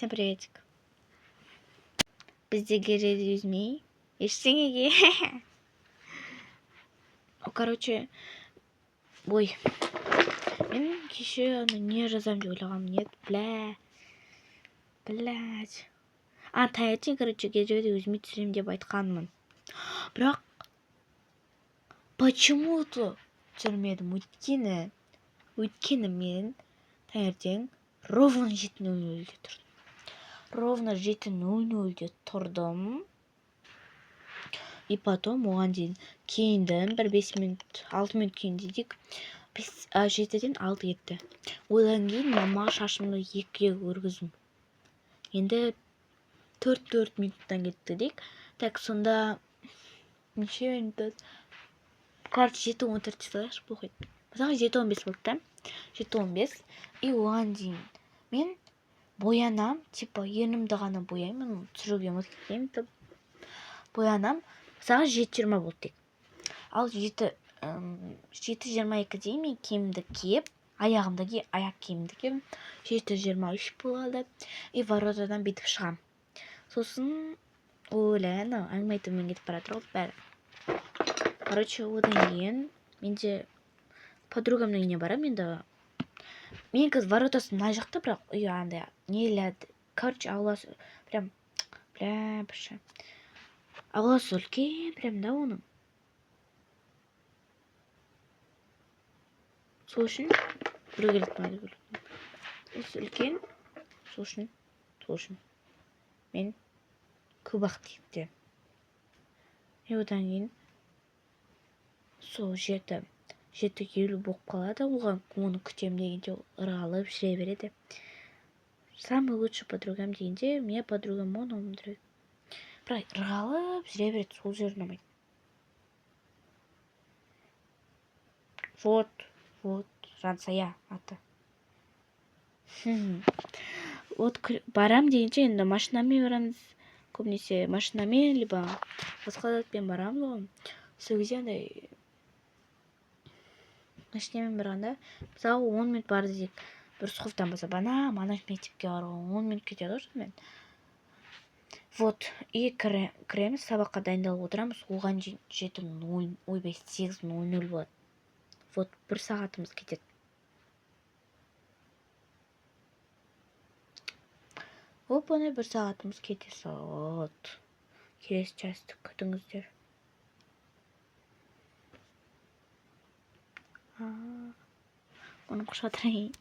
Всем приветик. Біздегі резюме ештеңеге. Короче, ой, мен кеше не жазам деп ойлағам. Нет, блядь. Таңертең, короче, героя резюме түсірем деп айтқанмын. Бірақ почему-то түсірмедім. Өйткені мен таңертең ровно 7:00-де тұрдым. Ровно 7:00-де тұрдым. И потом оған дейін киіндім. Бір 5 минут, 6 минут киіндік. 7-ден 6 кетті. Одан кейін мама шашымды 2-ге өргіздім. Енді 4 минуттан кетті дейік. Так, сонда неше минут? Короче, 7:14 жасалайықшы, бұлқайды. Мысалы 7:15 болды да? 7:15. И оған дейін мен боянам, типа ернімді ғана бояймын, түсіруге ұмытып кетемін. Боянам, мысалы 7:20 болды дейік. Ал 7:22 мен киімді киіп, аяғымдagi аяқ киімді киіп, 7:23 болады. И воротадан бетіп шығам. Сосын ойлайын, әңгіме айтумен кетіп бара жатыр бәрі. Короче, одан кейін менде подругамның үйіне барам. Мен қазір воротасы мына жақта, бірақ үй андай неледі. Короче, ауласы прям ауласы үлкен, прям да оның. Сол үшін біреу келетін айды бөліп. Үлкен, сол үшін. Мен көп уақыт кетті. Одан кейін сол 7:50 болып қалады. Оны күтем дегенде ырғалып жүре береді. Самый лучший подругам дегенде, мен подругам оны ұмдырайды. Бірақ ырғалып жүре береді, сол жер ұнамайды. Вот, Жансая аты. Вот барам дегенше, енді машинамен барамыз. Көбінесе машинамен, либо басқа затпен барамыз ғой. Сол кезде андай машинамен барғанда, мысалы 10 минут барды дейік. Бір Рысқұловтан болса, мана мектепке баруға 10 минут кетеді ғой мен. Вот, и кіреміз, сабаққа дайындалып отырамыз. Оған 8:00 болады. Вот, 1 сағатымыз кетеді. Оп-оңай 1 сағатымыз кетесі. Вот. Келесі часті күтіңіздер. Оны құшатырайын.